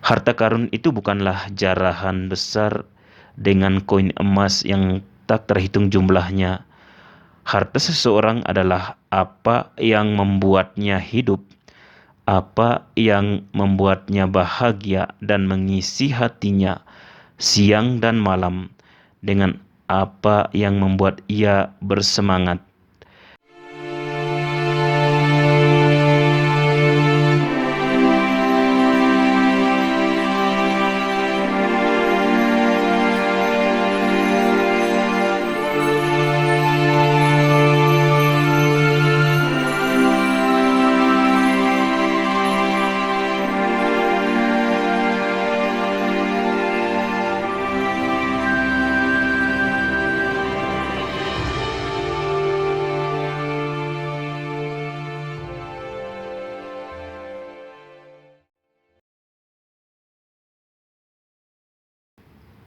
Harta karun itu bukanlah jarahan besar dengan koin emas yang tak terhitung jumlahnya. Harta seseorang adalah apa yang membuatnya hidup, apa yang membuatnya bahagia dan mengisi hatinya siang dan malam, dengan apa yang membuat ia bersemangat.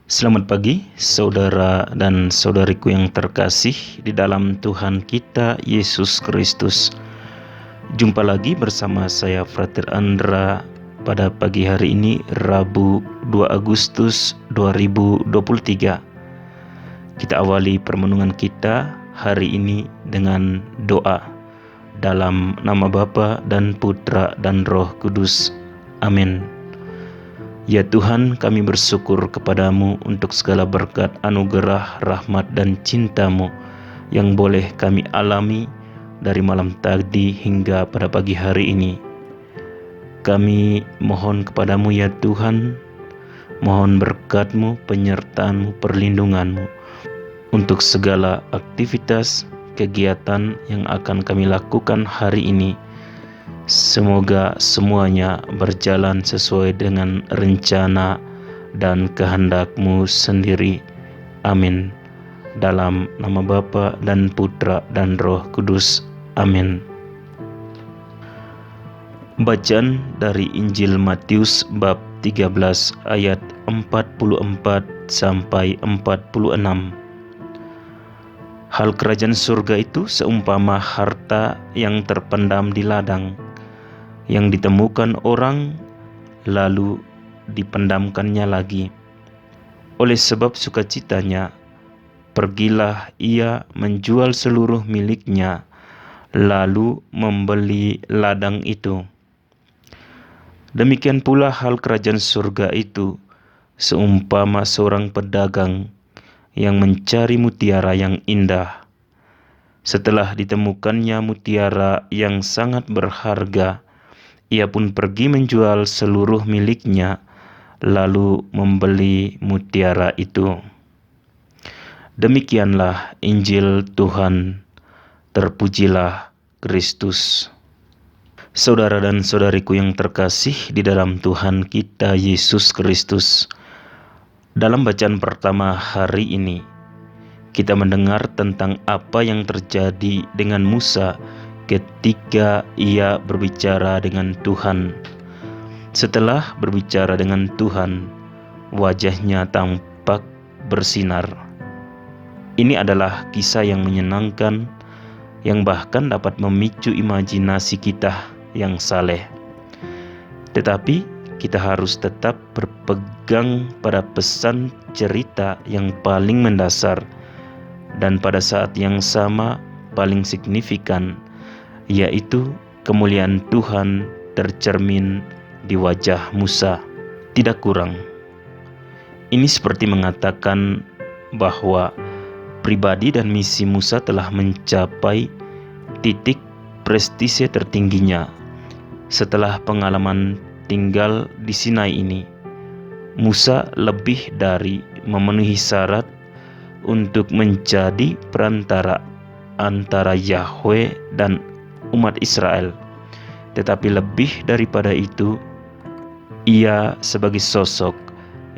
Selamat pagi, saudara dan saudariku yang terkasih di dalam Tuhan kita Yesus Kristus. Jumpa lagi bersama saya Frater Andra pada pagi hari ini, Rabu 2 Agustus 2023. Kita awali permenungan kita hari ini dengan doa dalam nama Bapa dan Putra dan Roh Kudus. Amin. Ya Tuhan, kami bersyukur kepadamu untuk segala berkat, anugerah, rahmat, dan cinta-Mu yang boleh kami alami dari malam tadi hingga pada pagi hari ini. Kami mohon kepadamu ya Tuhan, mohon berkat-Mu, penyertaan-Mu, perlindungan-Mu untuk segala aktivitas, kegiatan yang akan kami lakukan hari ini. Semoga semuanya berjalan sesuai dengan rencana dan kehendak-Mu sendiri. Amin. Dalam nama Bapa dan Putra dan Roh Kudus. Amin. Bacaan dari Injil Matius bab 13 ayat 44 sampai 46. Hal kerajaan surga itu seumpama harta yang terpendam di ladang, yang ditemukan orang lalu dipendamkannya lagi. Oleh sebab sukacitanya, pergilah ia menjual seluruh miliknya, lalu membeli ladang itu. Demikian pula hal kerajaan surga itu seumpama seorang pedagang yang mencari mutiara yang indah. Setelah ditemukannya mutiara yang sangat berharga, ia pun pergi menjual seluruh miliknya, lalu membeli mutiara itu. Demikianlah Injil Tuhan. Terpujilah Kristus. Saudara dan saudariku yang terkasih di dalam Tuhan kita Yesus Kristus, dalam bacaan pertama hari ini, kita mendengar tentang apa yang terjadi dengan Musa ketika ia berbicara dengan Tuhan. Setelah berbicara dengan Tuhan, wajahnya tampak bersinar. Ini adalah kisah yang menyenangkan, yang bahkan dapat memicu imajinasi kita yang saleh. Tetapi kita harus tetap berpegang pada pesan cerita yang paling mendasar dan pada saat yang sama paling signifikan, yaitu kemuliaan Tuhan tercermin di wajah Musa, tidak kurang. Ini seperti mengatakan bahwa pribadi dan misi Musa telah mencapai titik prestise tertingginya. Setelah pengalaman tinggal di Sinai ini, Musa lebih dari memenuhi syarat untuk menjadi perantara antara Yahweh dan umat Israel. Tetapi lebih daripada itu, ia sebagai sosok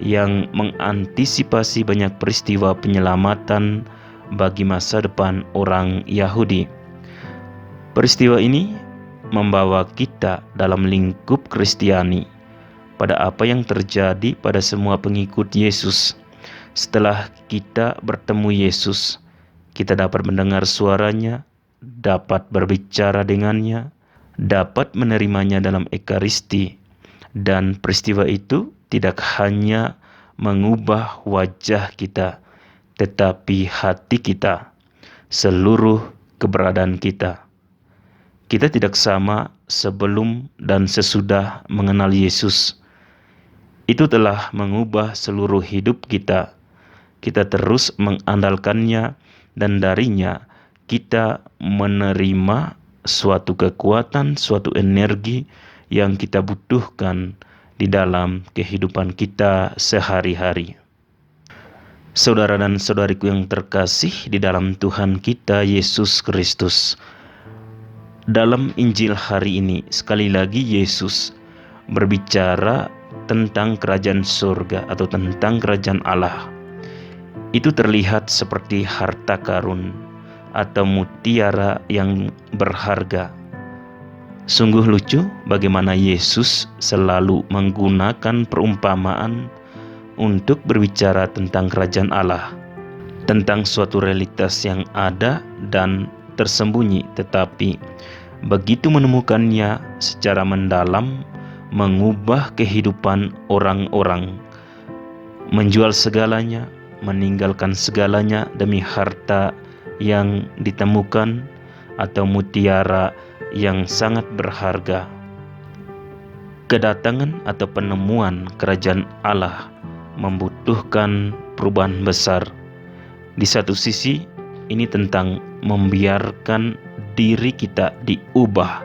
yang mengantisipasi banyak peristiwa penyelamatan bagi masa depan orang Yahudi. Peristiwa ini membawa kita dalam lingkup Kristiani pada apa yang terjadi pada semua pengikut Yesus. Setelah kita bertemu Yesus, kita dapat mendengar suaranya, dapat berbicara dengannya, dapat menerimanya dalam Ekaristi, Dan peristiwa itu tidak hanya mengubah wajah kita, tetapi hati kita, seluruh keberadaan kita. Kita tidak sama sebelum dan sesudah mengenal Yesus. Itu telah mengubah seluruh hidup kita. Kita terus mengandalkannya dan darinya kita menerima suatu kekuatan, suatu energi yang kita butuhkan di dalam kehidupan kita sehari-hari. Saudara dan saudariku yang terkasih di dalam Tuhan kita Yesus Kristus, dalam Injil hari ini sekali lagi Yesus berbicara tentang kerajaan surga atau tentang kerajaan Allah. Itu terlihat seperti harta karun atau mutiara yang berharga. Sungguh lucu bagaimana Yesus selalu menggunakan perumpamaan untuk berbicara tentang kerajaan Allah, tentang suatu realitas yang ada dan tersembunyi, tetapi begitu menemukannya secara mendalam, mengubah kehidupan orang-orang, menjual segalanya, meninggalkan segalanya demi harta yang ditemukan atau mutiara yang sangat berharga. Kedatangan atau penemuan kerajaan Allah membutuhkan perubahan besar. Di satu sisi, ini tentang membiarkan diri kita diubah,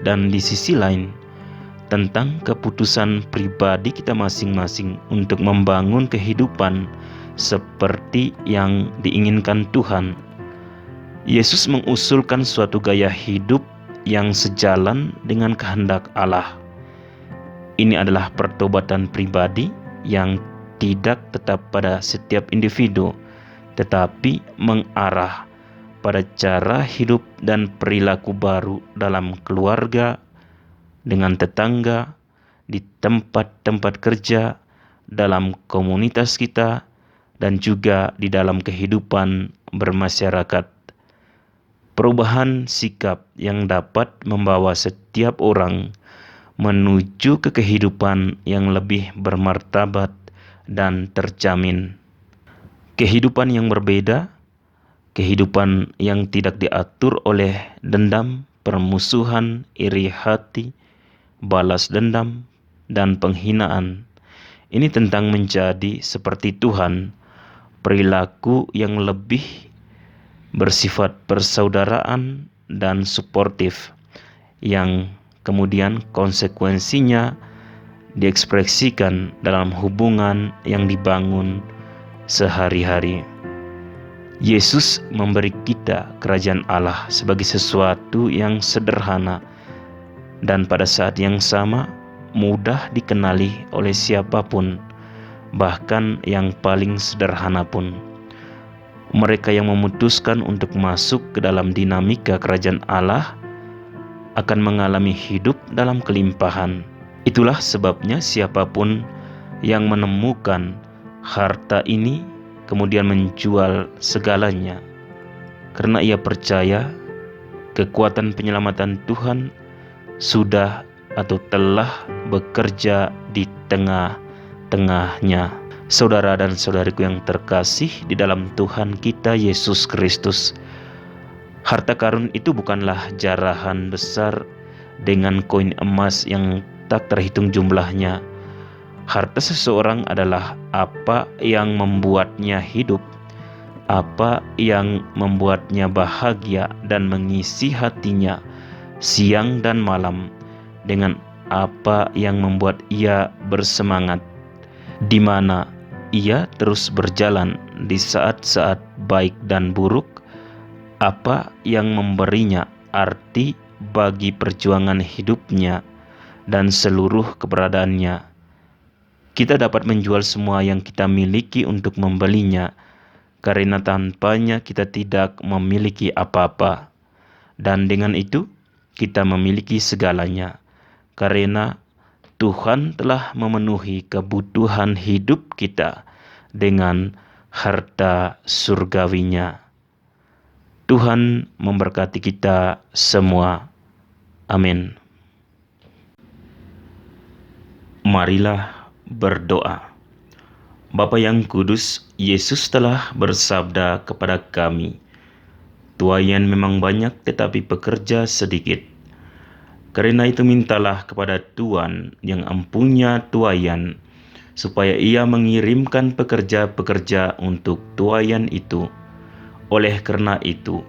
dan di sisi lain tentang keputusan pribadi kita masing-masing untuk membangun kehidupan seperti yang diinginkan Tuhan. Yesus mengusulkan suatu gaya hidup yang sejalan dengan kehendak Allah. Ini adalah pertobatan pribadi yang tidak tetap pada setiap individu, tetapi mengarah pada cara hidup dan perilaku baru dalam keluarga, dengan tetangga, di tempat-tempat kerja, dalam komunitas kita, dan juga di dalam kehidupan bermasyarakat. Perubahan sikap yang dapat membawa setiap orang menuju ke kehidupan yang lebih bermartabat dan terjamin. Kehidupan yang berbeda, kehidupan yang tidak diatur oleh dendam, permusuhan, iri hati, balas dendam, dan penghinaan. Ini tentang menjadi seperti Tuhan, perilaku yang lebih bersifat persaudaraan dan suportif, yang kemudian konsekuensinya diekspresikan dalam hubungan yang dibangun sehari-hari. Yesus memberi kita kerajaan Allah sebagai sesuatu yang sederhana dan pada saat yang sama mudah dikenali oleh siapapun, bahkan yang paling sederhana pun. Mereka yang memutuskan untuk masuk ke dalam dinamika kerajaan Allah akan mengalami hidup dalam kelimpahan. Itulah sebabnya siapapun yang menemukan harta ini kemudian menjual segalanya, karena ia percaya kekuatan penyelamatan Tuhan sudah atau telah bekerja di tengah-tengahnya. Saudara dan saudariku yang terkasih di dalam Tuhan kita Yesus Kristus, harta karun itu bukanlah jarahan besar dengan koin emas yang tak terhitung jumlahnya. Harta seseorang adalah apa yang membuatnya hidup, apa yang membuatnya bahagia dan mengisi hatinya siang dan malam, dengan apa yang membuat ia bersemangat, di mana ia terus berjalan di saat-saat baik dan buruk, apa yang memberinya arti bagi perjuangan hidupnya dan seluruh keberadaannya. Kita dapat menjual semua yang kita miliki untuk membelinya, karena tanpanya kita tidak memiliki apa-apa. Dan dengan itu, kita memiliki segalanya, karena Tuhan telah memenuhi kebutuhan hidup kita dengan harta surgawinya. Tuhan memberkati kita semua. Amin. Marilah berdoa. Bapa yang kudus, Yesus telah bersabda kepada kami, "Tuaian memang banyak tetapi pekerja sedikit. Karena itu mintalah kepada Tuhan yang empunya tuaian, supaya Ia mengirimkan pekerja-pekerja untuk tuaian itu. Oleh karena itu,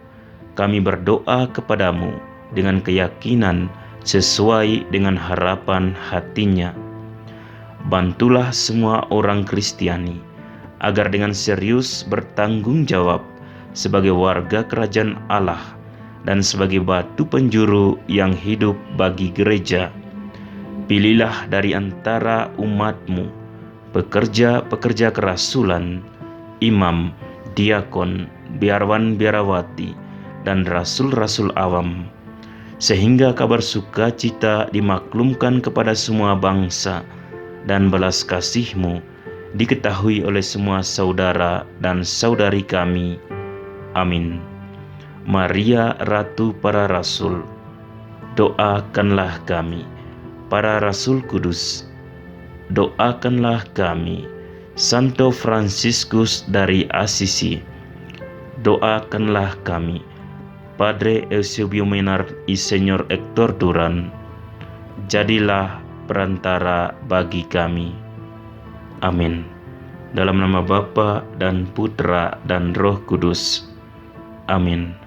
kami berdoa kepadamu dengan keyakinan sesuai dengan harapan hatinya. Bantulah semua orang Kristiani agar dengan serius bertanggung jawab sebagai warga kerajaan Allah dan sebagai batu penjuru yang hidup bagi gereja. Pilihlah dari antara umatmu pekerja-pekerja kerasulan, imam, diakon, biarawan-biarawati, dan rasul-rasul awam, sehingga kabar sukacita dimaklumkan kepada semua bangsa, dan belas kasih-Mu diketahui oleh semua saudara dan saudari kami. Amin. Maria Ratu para Rasul, doakanlah kami. Para Rasul Kudus, doakanlah kami. Santo Fransiskus dari Asisi, doakanlah kami. Padre Eusebio Menar y Señor Hector Duran, jadilah perantara bagi kami. Amin. Dalam nama Bapa dan Putra dan Roh Kudus. Amin.